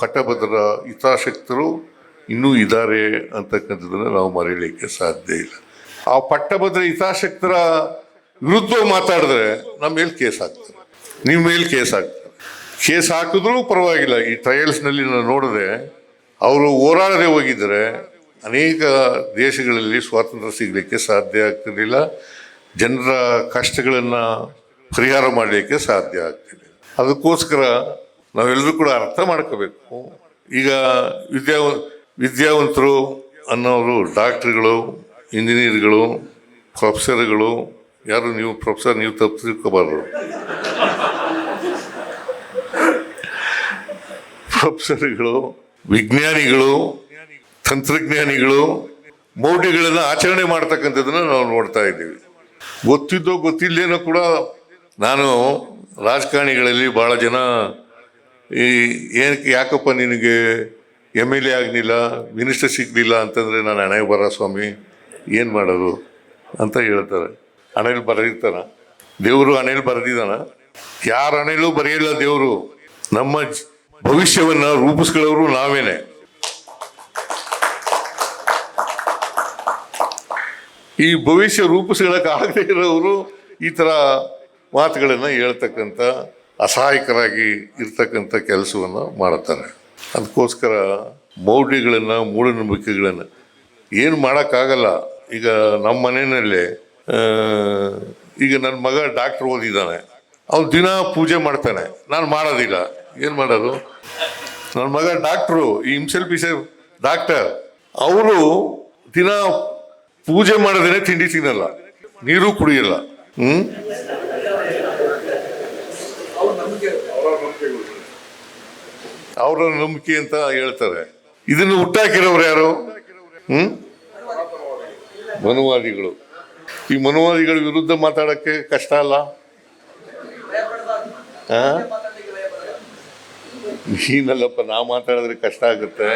ಪಟ್ಟಭದ್ರ ಹಿತಾಸಕ್ತರು ಇನ್ನೂ ಇದ್ದಾರೆ ಅಂತಕ್ಕಂಥದ್ದನ್ನು ನಾವು ಮರೆಯಲಿಕ್ಕೆ ಸಾಧ್ಯ ಇಲ್ಲ. ಆ ಪಟ್ಟಭದ್ರ ಹಿತಾಸಕ್ತರ ವಿರುದ್ಧ ಮಾತಾಡಿದ್ರೆ ನಮ್ಮ ಮೇಲೆ ಕೇಸ್ ಹಾಕ್ತಾರೆ, ನಿಮ್ಮ ಮೇಲೆ ಕೇಸ್ ಹಾಕ್ತಾರೆ. ಕೇಸ್ ಹಾಕಿದ್ರೂ ಪರವಾಗಿಲ್ಲ. ಈ ಟ್ರಯಲ್ಸ್ನಲ್ಲಿ ನಾನು ನೋಡಿದೆ, ಅವರು ಹೋರಾಡದೆ ಹೋಗಿದ್ರೆ ಅನೇಕ ದೇಶಗಳಲ್ಲಿ ಸ್ವಾತಂತ್ರ್ಯ ಸಿಗಲಿಕ್ಕೆ ಸಾಧ್ಯ ಆಗ್ತಿರಲಿಲ್ಲ, ಜನರ ಕಷ್ಟಗಳನ್ನು ಪರಿಹಾರ ಮಾಡಲಿಕ್ಕೆ ಸಾಧ್ಯ ಆಗ್ತಿದೆ. ಅದಕ್ಕೋಸ್ಕರ ನಾವೆಲ್ಲರೂ ಕೂಡ ಅರ್ಥ ಮಾಡ್ಕೋಬೇಕು. ಈಗ ವಿದ್ಯಾವಂತರು ಅನ್ನೋರು ಡಾಕ್ಟ್ರುಗಳು, ಇಂಜಿನಿಯರ್ಗಳು, ಪ್ರೊಫೆಸರ್ಗಳು, ಯಾರು ನೀವು ಪ್ರೊಫೆಸರ್ ನೀವು ತಪ್ಪು ತಿಳ್ಕೋಬಾರ್ದು, ಪ್ರೊಫೆಸರ್ಗಳು, ವಿಜ್ಞಾನಿಗಳು, ತಂತ್ರಜ್ಞಾನಿಗಳು ಮೌಢ್ಯಗಳನ್ನು ಆಚರಣೆ ಮಾಡ್ತಕ್ಕಂಥದ್ದನ್ನು ನಾವು ನೋಡ್ತಾ ಇದ್ದೀವಿ. ಗೊತ್ತಿದ್ದೋ ಗೊತ್ತಿಲ್ಲೇನೋ ಕೂಡ ನಾನು ರಾಜಕಾರಣಿಗಳಲ್ಲಿ ಭಾಳ ಜನ ಏನಕ್ಕೆ ಯಾಕಪ್ಪ ನಿನಗೆ MLA ಆಗಲಿಲ್ಲ, ಮಿನಿಸ್ಟರ್ ಸಿಗಲಿಲ್ಲ ಅಂತಂದರೆ ನಾನು ಹಣೆ ಬರ ಸ್ವಾಮಿ ಏನು ಮಾಡೋದು ಅಂತ ಹೇಳ್ತಾರೆ. ಹಣೆಯಲ್ಲಿ ಬರೆದಿರ್ತಾನ ದೇವರು? ಹಣೆಯಲ್ಲಿ ಬರೆದಿದ್ದಾನ? ಯಾರ ಹಣೆಯಲ್ಲೂ ಬರೆಯಲ್ಲ ದೇವರು. ನಮ್ಮ ಭವಿಷ್ಯವನ್ನು ರೂಪಿಸ್ಕೊಳ್ಳೋರು ನಾವೇನೆ. ಈ ಭವಿಷ್ಯ ರೂಪಿಸ್ಕೊಳ್ಳೋಕ್ಕಾಗದೇ ಇರೋರು ಈ ಥರ ಮಾತುಗಳನ್ನು ಹೇಳ್ತಕ್ಕಂಥ, ಅಸಹಾಯಕರಾಗಿ ಇರ್ತಕ್ಕಂಥ ಕೆಲಸವನ್ನು ಮಾಡುತ್ತಾರೆ. ಅದಕ್ಕೋಸ್ಕರ ಮೌಢ್ಯಗಳನ್ನು, ಮೂಢನಂಬಿಕೆಗಳನ್ನು ಏನು ಮಾಡೋಕ್ಕಾಗಲ್ಲ. ಈಗ ನಮ್ಮ ಮನೆಯಲ್ಲೇ ಈಗ ನನ್ನ ಮಗ ಡಾಕ್ಟ್ರ್ ಓದಿದ್ದಾನೆ, ಅವನು ದಿನ ಪೂಜೆ ಮಾಡ್ತಾನೆ, ನಾನು ಮಾಡೋದಿಲ್ಲ. ಏನು ಮಾಡೋದು? ನನ್ನ ಮಗ ಡಾಕ್ಟ್ರು, ಈ ಹಿಮ್ಸೆಲ್ಫ್ ಇಸ್ ಎ ಡಾಕ್ಟರ್, ಅವರು ದಿನ ಪೂಜೆ ಮಾಡೋದೇನೆ, ತಿಂಡಿ ತಿನ್ನಲ್ಲ, ನೀರು ಕುಡಿಯಲ್ಲ. ಅವರ ನಂಬಿಕೆ ಅಂತ ಹೇಳ್ತಾರೆ. ಇದನ್ನು ಹುಟ್ಟಾಕಿರೋರು ಯಾರು? ಮನುವಾದಿಗಳು. ಈ ಮನುವಾದಿಗಳ ವಿರುದ್ಧ ಮಾತಾಡಕ್ಕೆ ಕಷ್ಟ ಅಲ್ಲ? ನೀನಲ್ಲಪ್ಪ, ನಾ ಮಾತಾಡಿದ್ರೆ ಕಷ್ಟ ಆಗುತ್ತೆ.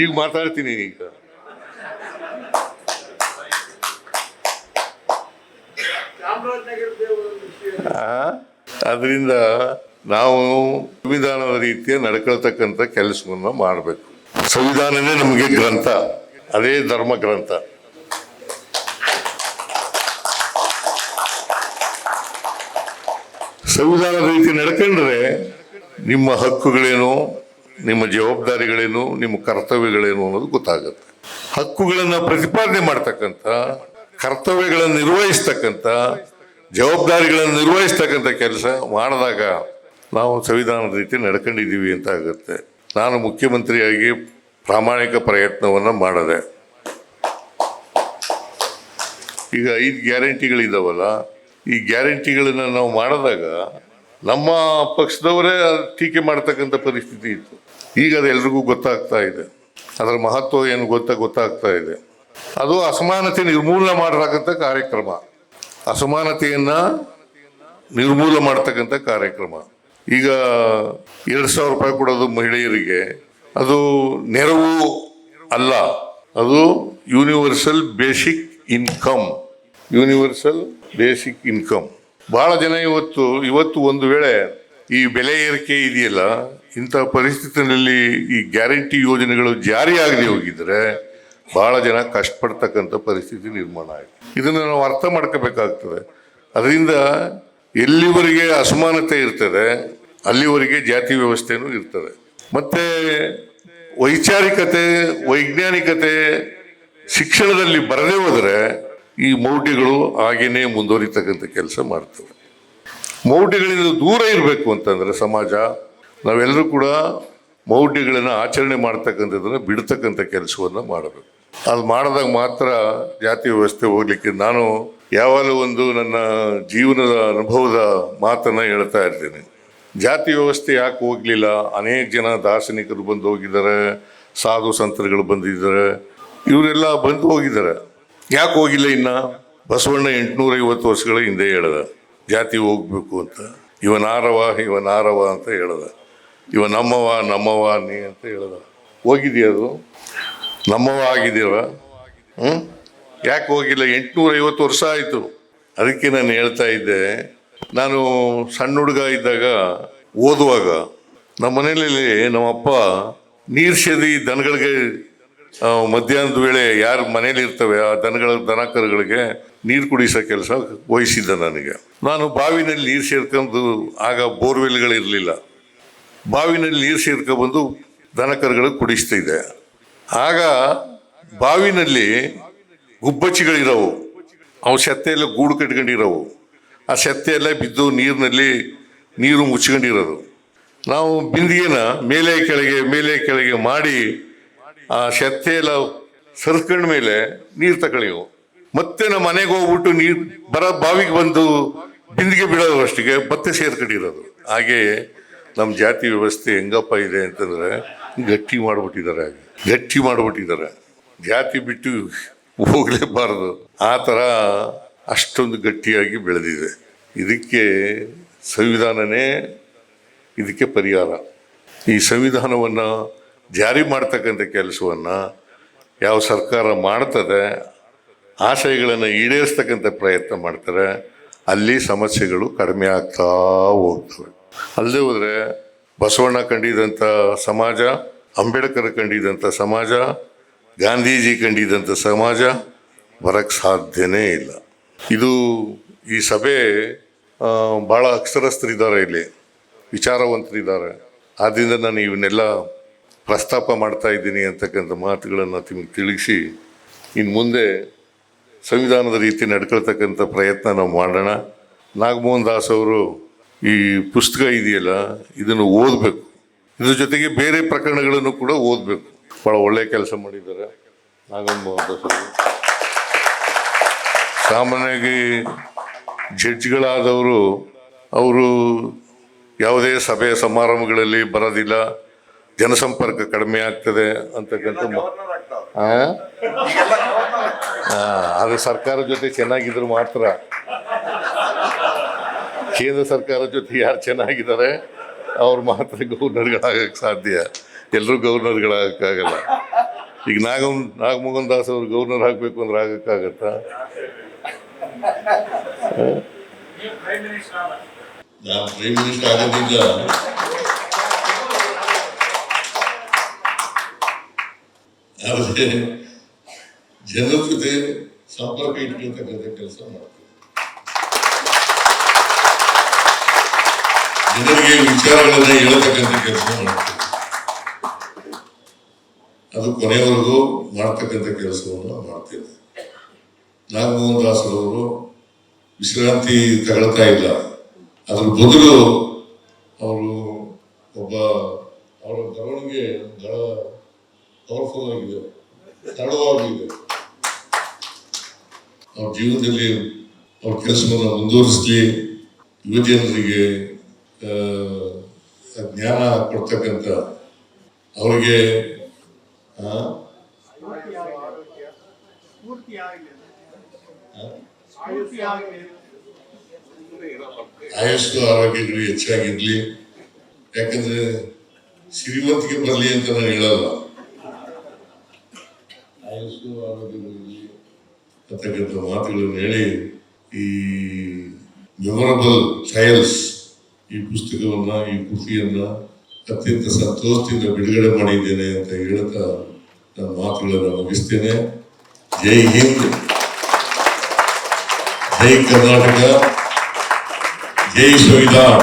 ಈಗ ಮಾತಾಡ್ತೀನಿ. ಈಗ ಅದರಿಂದ ನಾವು ಸಂವಿಧಾನದ ರೀತಿಯ ನಡ್ಕೊಳ್ತಕ್ಕಂಥ ಕೆಲಸವನ್ನು ಮಾಡಬೇಕು. ಸಂವಿಧಾನನೇ ನಮಗೆ ಗ್ರಂಥ, ಅದೇ ಧರ್ಮ ಗ್ರಂಥ. ಸಂವಿಧಾನದ ರೀತಿ ನಡ್ಕೊಂಡ್ರೆ ನಿಮ್ಮ ಹಕ್ಕುಗಳೇನು, ನಿಮ್ಮ ಜವಾಬ್ದಾರಿಗಳೇನು, ನಿಮ್ಮ ಕರ್ತವ್ಯಗಳೇನು ಅನ್ನೋದು ಗೊತ್ತಾಗುತ್ತೆ. ಹಕ್ಕುಗಳನ್ನು ಪ್ರತಿಪಾದನೆ ಮಾಡ್ತಕ್ಕಂಥ, ಕರ್ತವ್ಯಗಳನ್ನು ನಿರ್ವಹಿಸ್ತಕ್ಕಂಥ, ಜವಾಬ್ದಾರಿಗಳನ್ನು ನಿರ್ವಹಿಸ್ತಕ್ಕಂಥ ಕೆಲಸ ಮಾಡಿದಾಗ ನಾವು ಸಂವಿಧಾನದ ರೀತಿ ನಡ್ಕೊಂಡಿದ್ದೀವಿ ಅಂತ ಆಗುತ್ತೆ. ನಾನು ಮುಖ್ಯಮಂತ್ರಿಯಾಗಿ ಪ್ರಾಮಾಣಿಕ ಪ್ರಯತ್ನವನ್ನು ಮಾಡಿದೆ. ಈಗ 5 ಗ್ಯಾರಂಟಿಗಳಿದ್ದಾವಲ್ಲ, ಈ ಗ್ಯಾರಂಟಿಗಳನ್ನು ನಾವು ಮಾಡಿದಾಗ ನಮ್ಮ ಪಕ್ಷದವರೇ ಟೀಕೆ ಮಾಡ್ತಕ್ಕಂಥ ಪರಿಸ್ಥಿತಿ ಇತ್ತು. ಈಗ ಅದೆಲ್ರಿಗೂ ಗೊತ್ತಾಗ್ತಾ ಇದೆ, ಅದರ ಮಹತ್ವ ಏನು ಗೊತ್ತಾಗ್ತಾ ಇದೆ. ಅದು ಅಸಮಾನತೆ ನಿರ್ಮೂಲನೆ ಮಾಡತಕ್ಕಂಥ ಕಾರ್ಯಕ್ರಮ, ಅಸಮಾನತೆಯನ್ನು ನಿರ್ಮೂಲ ಮಾಡ್ತಕ್ಕಂಥ ಕಾರ್ಯಕ್ರಮ. ಈಗ 2,000 ರೂಪಾಯಿ ಕೊಡೋದು ಮಹಿಳೆಯರಿಗೆ, ಅದು ನೆರವು ಅಲ್ಲ, ಅದು universal basic income. Universal basic income. ಬಹಳ ಜನ ಇವತ್ತು ಒಂದು ವೇಳೆ ಈ ಬೆಲೆ ಏರಿಕೆ ಇದೆಯಲ್ಲ, ಇಂಥ ಪರಿಸ್ಥಿತಿಯಲ್ಲಿ ಈ ಗ್ಯಾರಂಟಿ ಯೋಜನೆಗಳು ಜಾರಿಯಾಗದೆ ಹೋಗಿದ್ರೆ ಬಹಳ ಜನ ಕಷ್ಟಪಡ್ತಕ್ಕಂಥ ಪರಿಸ್ಥಿತಿ ನಿರ್ಮಾಣ ಆಯಿತು. ಇದನ್ನು ನಾವು ಅರ್ಥ ಮಾಡ್ಕೋಬೇಕಾಗ್ತದೆ. ಅದರಿಂದ ಎಲ್ಲಿವರೆಗೆ ಅಸಮಾನತೆ ಇರ್ತದೆ ಅಲ್ಲಿವರೆಗೆ ಜಾತಿ ವ್ಯವಸ್ಥೆನೂ ಇರ್ತದೆ. ಮತ್ತೆ ವೈಚಾರಿಕತೆ, ವೈಜ್ಞಾನಿಕತೆ ಶಿಕ್ಷಣದಲ್ಲಿ ಬರದೇ ಹೋದರೆ ಈ ಮೌಢ್ಯಗಳು ಹಾಗೇನೆ ಮುಂದುವರಿತಕ್ಕಂಥ ಕೆಲಸ ಮಾಡ್ತವೆ. ಮೌಢ್ಯಗಳಿಂದ ದೂರ ಇರಬೇಕು ಅಂತಂದರೆ ಸಮಾಜ, ನಾವೆಲ್ಲರೂ ಕೂಡ ಮೌಢ್ಯಗಳನ್ನು ಆಚರಣೆ ಮಾಡ್ತಕ್ಕಂಥದ್ದನ್ನು ಬಿಡ್ತಕ್ಕಂಥ ಕೆಲಸವನ್ನು ಮಾಡಬೇಕು. ಅದು ಮಾಡಿದಾಗ ಮಾತ್ರ ಜಾತಿ ವ್ಯವಸ್ಥೆ ಹೋಗ್ಲಿಕ್ಕೆ. ನಾನು ಯಾವಾಗಲೂ ಒಂದು ನನ್ನ ಜೀವನದ ಅನುಭವದ ಮಾತನ್ನು ಹೇಳ್ತಾ ಇರ್ತೇನೆ. ಜಾತಿ ವ್ಯವಸ್ಥೆ ಯಾಕೆ ಹೋಗಲಿಲ್ಲ? ಅನೇಕ ಜನ ದಾರ್ಶನಿಕರು ಬಂದು ಹೋಗಿದ್ದಾರೆ, ಸಾಧು ಸಂತರುಗಳು ಬಂದಿದ್ದಾರೆ, ಇವರೆಲ್ಲ ಬಂದು ಹೋಗಿದ್ದಾರೆ. ಯಾಕೆ ಹೋಗಿಲ್ಲ? ಇನ್ನು ಬಸವಣ್ಣ 850 ವರ್ಷಗಳ ಹಿಂದೆ ಹೇಳ್ದ ಜಾತಿ ಹೋಗ್ಬೇಕು ಅಂತ. ಇವನಾರವ ಅಂತ ಹೇಳ್ದ. ಇವ ನಮ್ಮವ ನೀ ಅಂತ ಹೇಳ್ದ. ಹೋಗಿದೆಯಾ? ಅದು ನಮ್ಮವ ಆಗಿದೆಯವ? ಯಾಕೆ ಹೋಗಿಲ್ಲ? 850 ವರ್ಷ ಆಯಿತು. ಅದಕ್ಕೆ ನಾನು ಹೇಳ್ತಾ ಇದ್ದೆ, ನಾನು ಸಣ್ಣ ಹುಡುಗ ಇದ್ದಾಗ ಓದುವಾಗ ನಮ್ಮ ಮನೆಯಲ್ಲಿ ನಮ್ಮಪ್ಪ ನೀರು ಸೇದಿ ದನಗಳಿಗೆ ಮಧ್ಯಾಹ್ನದ ವೇಳೆ ಯಾರು ಮನೇಲಿ ಇರ್ತವೆ ಆ ದನ ಕರುಗಳಿಗೆ ನೀರು ಕುಡಿಸೋ ಕೆಲಸ ವಹಿಸಿದ್ದ ನನಗೆ. ನಾನು ಬಾವಿನಲ್ಲಿ ನೀರು ಸೇರ್ಕೊಂಡು, ಆಗ ಬೋರ್ವೆಲ್ಗಳಿರಲಿಲ್ಲ, ಬಾವಿನಲ್ಲಿ ನೀರು ಸೇರ್ಕೊಬಂದು ದನ ಕರುಗಳಿಗೆ ಕುಡಿಸ್ತಾ ಇದ್ದೆ. ಆಗ ಬಾವಿನಲ್ಲಿ ಗುಬ್ಬಚ್ಚಿಗಳಿರೋವು, ಅವು ಸೆತ್ತೆ ಎಲ್ಲ ಗೂಡು ಕಟ್ಕೊಂಡಿರೋವು. ಆ ಸೆತ್ತೆ ಎಲ್ಲ ಬಿದ್ದು ನೀರು ಮುಚ್ಕೊಂಡಿರೋದು. ನಾವು ಬಿಂದಿಗೆನ ಮೇಲೆ ಕೆಳಗೆ ಮಾಡಿ ಆ ಸೆತ್ತೆ ಎಲ್ಲ ಸರ್ಕೊಂಡ ಮೇಲೆ ನೀರು ತಗೊಳ್ಳಿವು. ಮತ್ತೆ ನಮ್ಮ ಮನೆಗೆ ಹೋಗ್ಬಿಟ್ಟು ನೀರು ಬಾವಿಗೆ ಬಂದು ಬಿಂದಿಗೆ ಬಿಡೋದು ಅಷ್ಟಿಗೆ ಮತ್ತೆ ಸೇರ್ಕೊಂಡಿರೋದು. ಹಾಗೆ ನಮ್ಮ ಜಾತಿ ವ್ಯವಸ್ಥೆ ಹೆಂಗಪ್ಪ ಇದೆ ಅಂತಂದ್ರೆ ಗಟ್ಟಿ ಮಾಡಿಬಿಟ್ಟಿದ್ದಾರೆ. ಜಾತಿ ಬಿಟ್ಟು ಹೋಗಲೇಬಾರದು, ಆ ಥರ ಅಷ್ಟೊಂದು ಗಟ್ಟಿಯಾಗಿ ಬೆಳೆದಿದೆ. ಇದಕ್ಕೆ ಸಂವಿಧಾನನೇ ಇದಕ್ಕೆ ಪರಿಹಾರ. ಈ ಸಂವಿಧಾನವನ್ನು ಜಾರಿ ಮಾಡ್ತಕ್ಕಂಥ ಕೆಲಸವನ್ನು ಯಾವ ಸರ್ಕಾರ ಮಾಡ್ತದೆ, ಆಶಯಗಳನ್ನು ಈಡೇರಿಸ್ತಕ್ಕಂಥ ಪ್ರಯತ್ನ ಮಾಡ್ತಾರೆ, ಅಲ್ಲಿ ಸಮಸ್ಯೆಗಳು ಕಡಿಮೆ ಆಗ್ತಾ ಹೋಗ್ತವೆ. ಅಲ್ಲದೆ ಹೋದರೆ ಬಸವಣ್ಣ ಕಂಡಿದ್ದಂಥ ಸಮಾಜ, ಅಂಬೇಡ್ಕರ್ ಕಂಡಿದ್ದಂಥ ಸಮಾಜ, ಗಾಂಧೀಜಿ ಕಂಡಿದ್ದಂಥ ಸಮಾಜ ಬರಕ್ಕೆ ಸಾಧ್ಯನೇ ಇಲ್ಲ. ಈ ಸಭೆ ಭಾಳ ಅಕ್ಷರಸ್ಥರಿದ್ದಾರೆ, ಇಲ್ಲಿ ವಿಚಾರವಂತರಿದ್ದಾರೆ. ಆದ್ದರಿಂದ ನಾನು ಇವನ್ನೆಲ್ಲ ಪ್ರಸ್ತಾಪ ಮಾಡ್ತಾ ಇದ್ದೀನಿ ಅಂತಕ್ಕಂಥ ಮಾತುಗಳನ್ನು ನಿಮಗೆ ತಿಳಿಸಿ, ಇನ್ನು ಮುಂದೆ ಸಂವಿಧಾನದ ರೀತಿ ನಡ್ಕೊಳ್ತಕ್ಕಂಥ ಪ್ರಯತ್ನ ನಾವು ಮಾಡೋಣ. ನಾಗಮೋಹನ್ ದಾಸ್ ಅವರು ಈ ಪುಸ್ತಕ ಇದೆಯಲ್ಲ, ಇದನ್ನು ಓದಬೇಕು. ಇದ್ರ ಜೊತೆಗೆ ಬೇರೆ ಪ್ರಕರಣಗಳನ್ನು ಕೂಡ ಓದಬೇಕು. ಭಾಳ ಒಳ್ಳೆಯ ಕೆಲಸ ಮಾಡಿದ್ದಾರೆ ನಾಗಮೋಹನ್ ದಾಸ್ ಅವರು. ಸಾಮಾನ್ಯವಾಗಿ ಜಡ್ಜ್ಗಳಾದವರು ಅವರು ಯಾವುದೇ ಸಭೆ ಸಮಾರಂಭಗಳಲ್ಲಿ ಬರೋದಿಲ್ಲ, ಜನಸಂಪರ್ಕ ಕಡಿಮೆ ಆಗ್ತದೆ ಅಂತಕ್ಕಂಥ ಅದು ಸರ್ಕಾರದ ಜೊತೆ ಚೆನ್ನಾಗಿದ್ರು ಮಾತ್ರ. ಕೇಂದ್ರ ಸರ್ಕಾರದ ಜೊತೆ ಯಾರು ಚೆನ್ನಾಗಿದ್ದಾರೆ ಅವ್ರು ಮಾತ್ರ ಗವರ್ನರ್ಗಳಾಗಕ್ಕೆ ಸಾಧ್ಯ. ಎಲ್ಲರೂ ಗವರ್ನರ್ಗಳಾಗಕ್ಕಾಗಲ್ಲ. ಈಗ ನಾಗಮೋಹನ್ ದಾಸ್ ಅವರು ಗವರ್ನರ್ ಆಗಬೇಕು ಅಂದ್ರೆ ಆಗಕ್ಕಾಗತ್ತಾ? ನಾವು ಪ್ರೈಮ್ ಮಿನಿಸ್ಟರ್ ಆಗೋದ್ರಿಂದ ಆದರೆ ಜನರ ಜೊತೆ ಸಂಪರ್ಕ ಇಟ್ಕೊಳ್ತಕ್ಕಂಥ ಕೆಲಸ ಮಾಡ್ತೀವಿ. ಜನರಿಗೆ ವಿಚಾರಗಳನ್ನ ಹೇಳತಕ್ಕಂಥ ಕೆಲಸ ಮಾಡ್ತೀವಿ. ಅದು ಕೊನೆಯವರೆಗೂ ಮಾಡ್ತಕ್ಕಂಥ ಕೆಲಸವನ್ನು ಮಾಡ್ತೇವೆ. ನಾಗಮೋಹನ್ ದಾಸ್ ಅವರು ವಿಶ್ರಾಂತಿ ತಗೊಳ್ತಾ ಇಲ್ಲ. ಅದ್ರ ಬದಲು ಅವರು ಅವರ ಬರವಣಿಗೆ ಬಹಳ ಪವರ್ಫುಲ್ ಆಗಿದೆ, ತಡವಾಗಿದೆ. ಅವ್ರ ಜೀವನದಲ್ಲಿ ಅವ್ರ ಕೆಲಸವನ್ನು ಮುಂದುವರಿಸಲಿ, ಯುವಜನರಿಗೆ ಜ್ಞಾನ ಕೊಡ್ತಕ್ಕಂಥ, ಅವರಿಗೆ ಆಯಸ್ಸು ಆರೋಗ್ಯಗಳು ಹೆಚ್ಚಾಗಿರ್ಲಿ. ಯಾಕಂದ್ರೆ ಶ್ರೀಮಂತಿಗೆ ಬರಲಿ ಅಂತ ನಾನು ಹೇಳಲ್ಲ, ಆಯಸ್ಸು ಆರೋಗ್ಯಗಳಿರಲಿ ಅಂತಕ್ಕಂಥ ಮಾತುಗಳನ್ನು ಹೇಳಿ ಈ ಮೆಮೊರಬಲ್ ಟ್ರಯಲ್ಸ್ ಈ ಪುಸ್ತಕವನ್ನ, ಈ ಕೃತಿಯನ್ನ ಅತ್ಯಂತ ಸಂತೋಷದಿಂದ ಬಿಡುಗಡೆ ಮಾಡಿದ್ದೇನೆ ಅಂತ ಹೇಳ್ತಾ ನನ್ನ ಮಾತುಗಳನ್ನು ಮುಗಿಸ್ತೇನೆ. ಜೈ ಹಿಂದ್, ಜೈ ಕರ್ನಾಟಕ, ಜೈ ಸಂವಿಧಾನ.